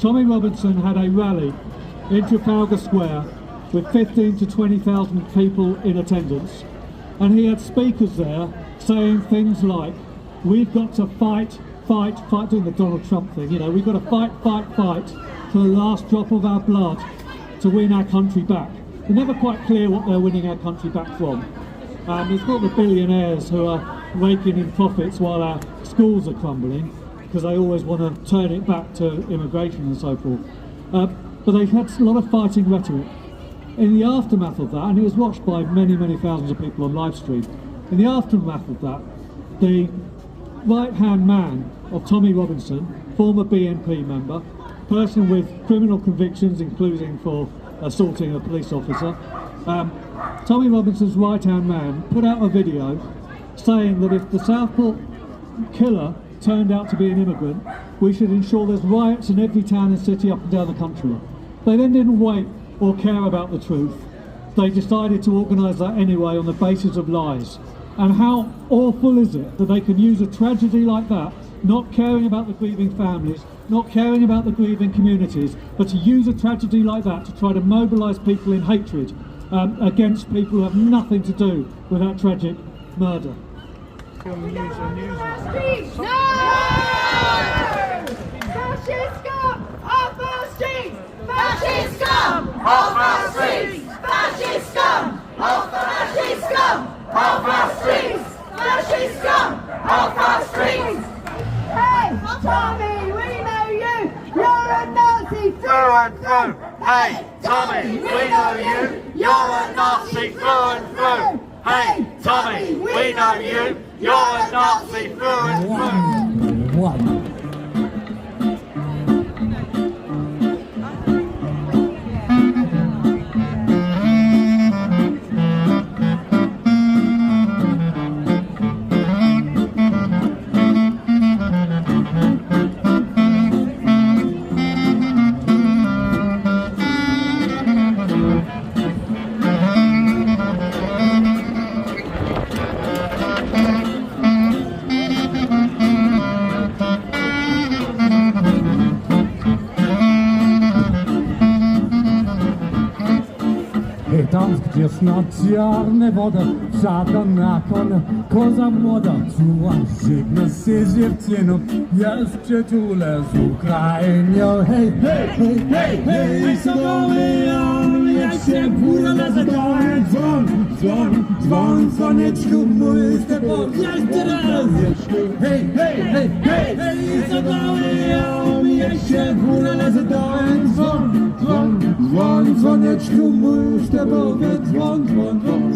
Tommy Robinson had a rally in Trafalgar Square with 15 to 20,000 people in attendance, and he had speakers there saying things like, we've got to fight, doing the Donald Trump thing, you know, we've got to fight to the last drop of our blood to win our country back. They're never quite clear what they're winning our country back from. It's not the billionaires who are raking in profits while our schools are crumbling, because they always want to turn it back to immigration and so forth. But they've had a lot of fighting rhetoric. In the aftermath of that, and it was watched by many, many thousands of people on live stream, in the aftermath of that, the right-hand man of Tommy Robinson, former BNP member, person with criminal convictions, including for assaulting a police officer, Tommy Robinson's right-hand man put out a video saying that if the Southport killer turned out to be an immigrant, we should ensure there's riots in every town and city up and down the country. They then didn't wait or care about the truth. They decided to organise that anyway on the basis of lies. And how awful is it that they can use a tragedy like that, not caring about the grieving families, not caring about the grieving communities, but to use a tragedy like that to try to mobilise people in hatred against people who have nothing to do with that tragic murder. Streets, no! Fascists come off our streets! Fascists come off our streets! Fascists come off our streets! Off our streets! Fascists come off our streets! Hey, Tommy, we know you! You're a Nazi through and through! Hey, Tommy, we know you! You're a Nazi through and through! Hey, Tommy, we know you! You're a Nazi through and through! Tam, gdzie czarne woda, żadna na kona, koza młoda, czuła żegna się z dziewczyną, jest przytule z Ukrainą. Hej, hej, hej, hej, hej, sokoły, jak się góra leze dołem, dzwon, dzwon, dzwon, dzwoneczku, mój stepon, jeszcze raz. Hej, hej, hej, hej, hej, sokoły, jak się góra leze dołem, dzwon, dzwon, dzwon, dzwoneczku, mój stepon. Dzwon, dzwon, dzwon.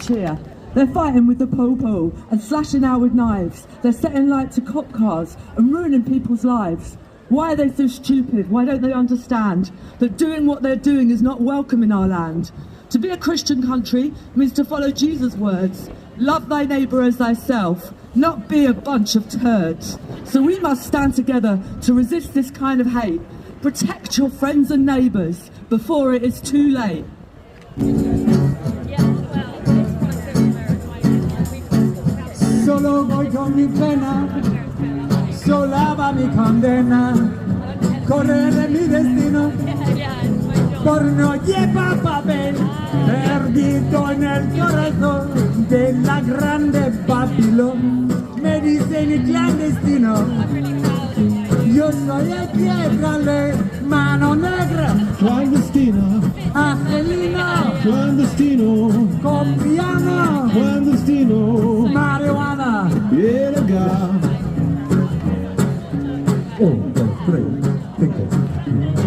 Cheer. They're fighting with the po-po and slashing out with knives. They're setting light to cop cars and ruining people's lives. Why are they so stupid? Why don't they understand that doing what they're doing is not welcome in our land? To be a Christian country means to follow Jesus' words. Love thy neighbour as thyself, not be a bunch of turds. So we must stand together to resist this kind of hate. Protect your friends and neighbours before it is too late. Solo voy con mi pena, sola va mi condena, correre mi destino, por no llevar papel, perdido en el corazón de la grande Babilón, me dicen el clandestino, yo soy el piedrale, mano negra, Clandestina, angelina, clandestino, copiano, clandestino, marihuana. ilegal. 1, 2, 3, 5.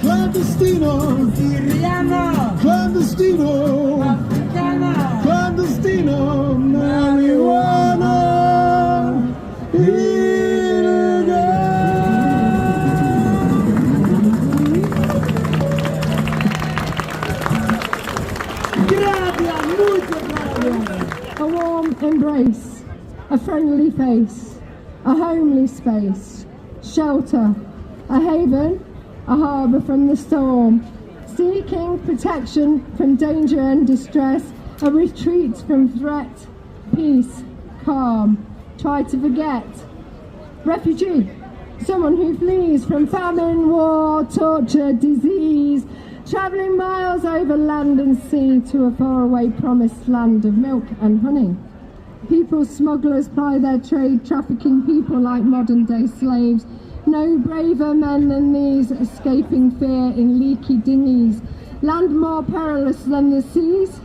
Clandestino, Siriana, clandestino, africana, clandestino, marijuana, A warm embrace, a friendly face, a homely space, shelter, a haven, a harbour from the storm, seeking protection from danger and distress, a retreat from threat, peace, calm, try to forget. Refugee, someone who flees from famine, war, torture, disease, travelling miles over land and sea to a faraway promised land of milk and honey. People smugglers ply their trade, trafficking people like modern-day slaves. No braver men than these, escaping fear in leaky dinghies. Land more perilous than the seas.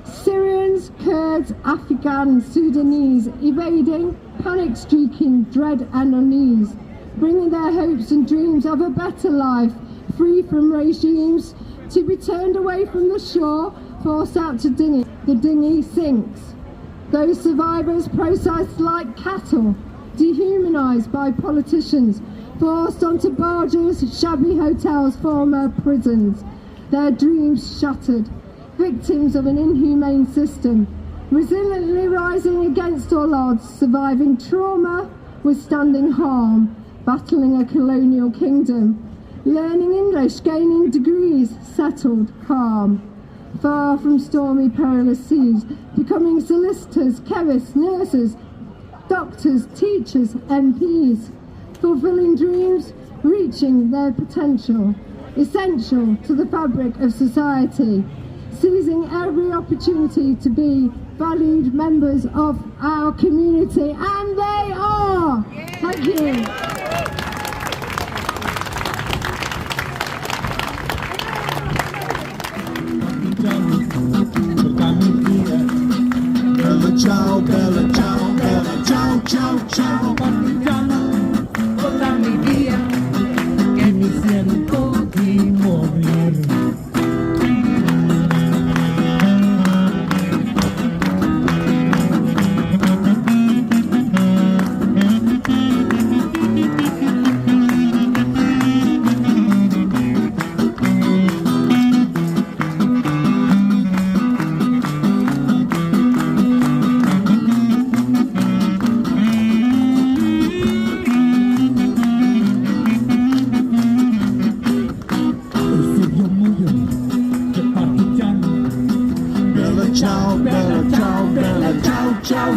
Syrians, Kurds, Afghans, Sudanese, evading, panic-stricken, dread and unease, bringing their hopes and dreams of a better life, free from regimes, to be turned away from the shore, forced out to dinghy. The dinghy sinks. Those survivors processed like cattle, dehumanised by politicians, forced onto barges, shabby hotels, former prisons, their dreams shattered, victims of an inhumane system, resiliently rising against all odds, surviving trauma, withstanding harm, battling a colonial kingdom, learning English, gaining degrees, settled, calm, far from stormy, perilous seas, becoming solicitors, chemists, nurses, doctors, teachers, MPs, fulfilling dreams, reaching their potential, essential to the fabric of society, seizing every opportunity to be valued members of our community, and they are! Thank you. Bella ciao, bella ciao, bella ciao, ciao, ciao. Partigiano, portami via, che mi sento di morire.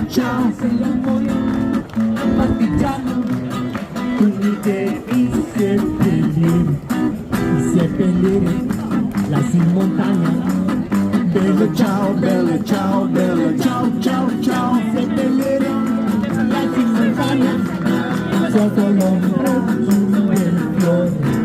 ciao. Unite i seppellire, lassi in montagna. Bella ciao, bella ciao, bella ciao, ciao, ciao. Seppellire, lassi in montagna, sotto l'ombra del fiore.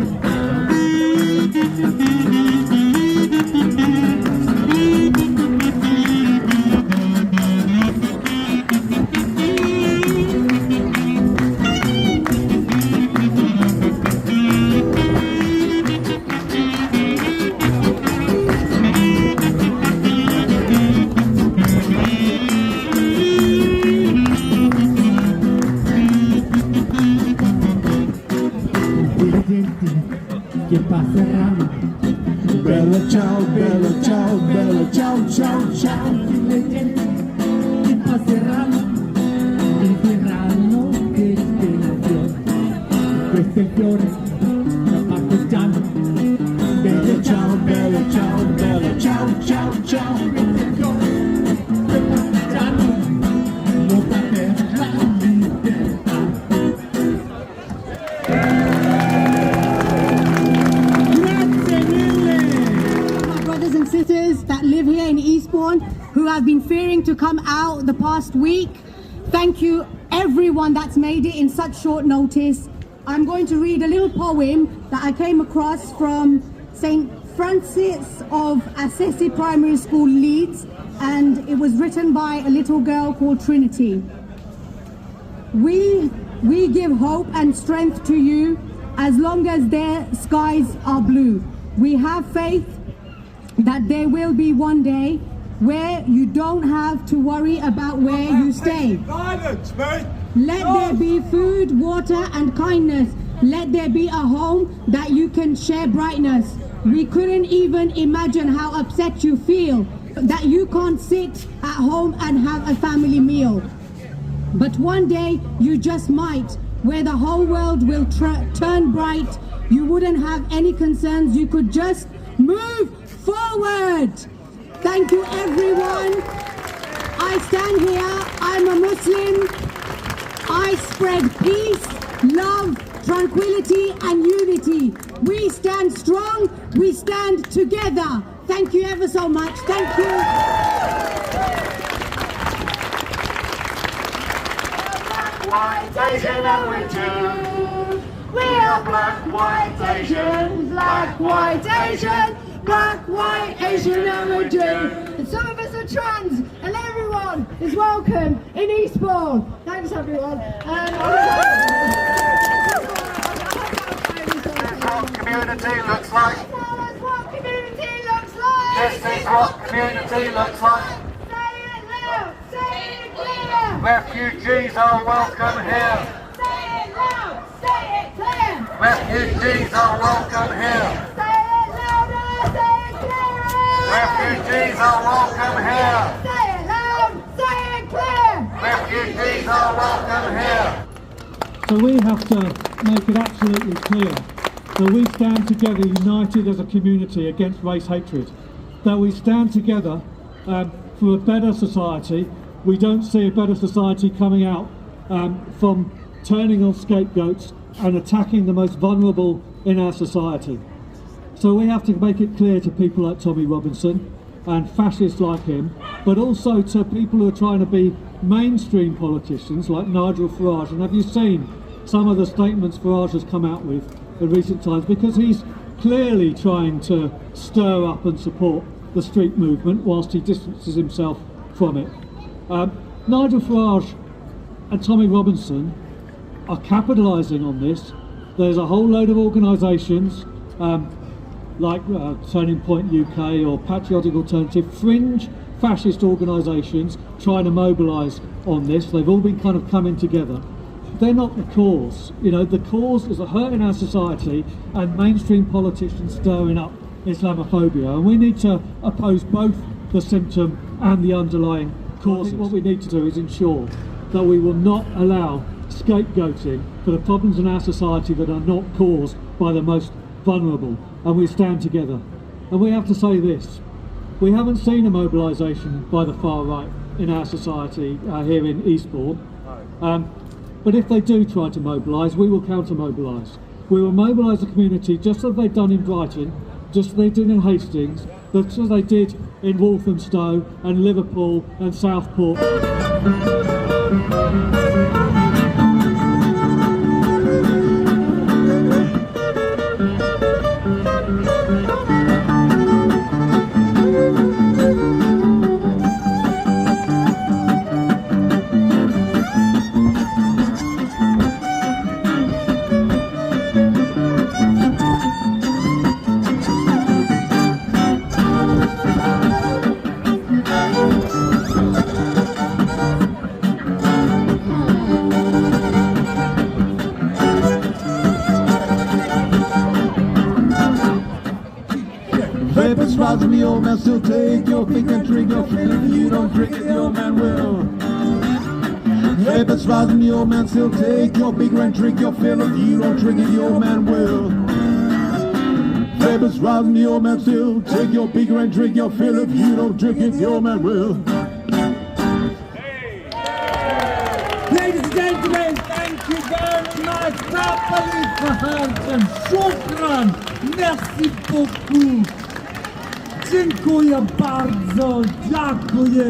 Che passeranno, Bella ciao, bella ciao, bella ciao, ciao, ciao. le genti che passeranno, mi diranno che è il fiore, questo è il fiore da partigiano. Bella ciao, bella ciao, bella ciao, ciao, ciao. Questo è il fiore da partigiano, lotta per la libertà. My brothers and sisters that live here in Eastbourne who have been fearing to come out the past week. Thank you everyone that's made it in such short notice. I'm going to read a little poem that I came across from St. Francis of Assisi Primary School, Leeds, and it was written by a little girl called Trinity. We give hope and strength to you as long as their skies are blue. We have faith that there will be one day where you don't have to worry about where you stay. Let there be food, water and kindness. Let there be a home that you can share brightness. We couldn't even imagine how upset you feel that you can't sit at home and have a family meal. But one day you just might, where the whole world will turn bright. You wouldn't have any concerns, you could just move forward. Thank you everyone. I stand here, I'm a Muslim. I spread peace, love, tranquility and unity. We stand strong, we stand together. Thank you ever so much. Thank you. White, Asian and we're two. We are black, white, Asian, black, white, Asian, black, white, Asian and we're two. And some of us are trans, and everyone is welcome in Eastbourne. Thanks everyone. Community looks like. That's what community looks like. This is what community looks like. Say it loud, say it clear. Refugees are welcome here. Say it loud, say it clear. Refugees are welcome here. Say it louder, say it clearer. Refugees are welcome here. Say it loud, say it clear. Refugees are welcome here. So we have to make it absolutely clear that we stand together united as a community against race hatred, that we stand together for a better society. We don't see a better society coming out from turning on scapegoats and attacking the most vulnerable in our society. So we have to make it clear to people like Tommy Robinson and fascists like him, but also to people who are trying to be mainstream politicians like Nigel Farage. And have you seen some of the statements Farage has come out with in recent times? Because he's clearly trying to stir up and support the street movement whilst he distances himself from it. Nigel Farage and Tommy Robinson are capitalising on this. There's a whole load of organisations like Turning Point UK or Patriotic Alternative, fringe fascist organisations trying to mobilise on this. They've all been kind of coming together. They're not the cause. You know, the cause is a hurt in our society and mainstream politicians stirring up Islamophobia, and we need to oppose both the symptom and the underlying causes. What we need to do is ensure that we will not allow scapegoating for the problems in our society that are not caused by the most vulnerable, and we stand together. And we have to say this: we haven't seen a mobilisation by the far right in our society here in Eastbourne. But if they do try to mobilise, we will counter-mobilise. We will mobilise the community just as they've done in Brighton, just as they did in Hastings, just as they did in Walthamstow and Liverpool and Southport. Vapors rising, the old man still take your pick and drink your fill. If you don't drink it, the old man will. Vapors rising, the old man still take your bigger and drink your fill. If you don't drink it, the old man will. Vapors rising, the old man still take your bigger and drink your fill. If you don't drink it, the old man will. Ladies and gentlemen, thank you very much. Properly for Hansen. Shukran. Merci beaucoup. Dziękuję bardzo. Dziękuję.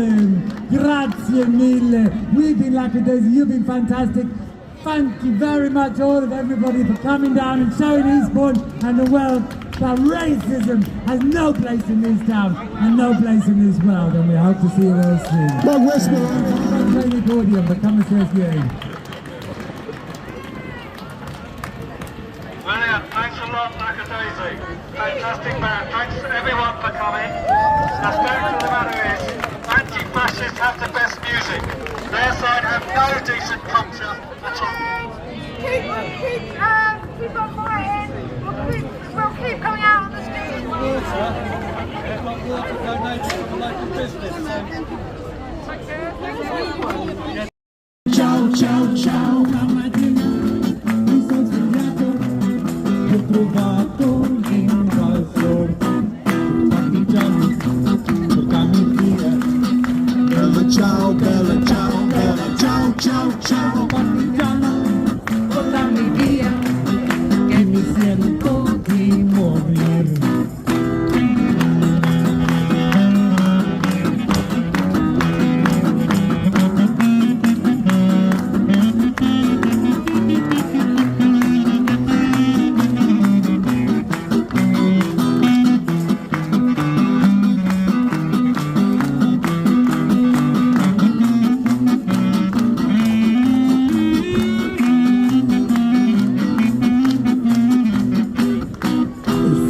Grazie mille. We've been Lackadaisy. You've been fantastic. Thank you very much, all of everybody, for coming down and showing Eastbourne and the world that racism has no place in this town and no place in this world. And we hope to see you all soon. But Westbourne. Don't play the accordion, but come and see us again. Brilliant. Thanks a lot, Lackadaisy. Fantastic band. Thanks to everyone for coming. The fact of the matter is, anti-fascists have the best music. Their side have no decent culture at all. Keep on fighting. We'll keep coming out on the streets. They've got water donated from the local business. Ciao, ciao, ciao.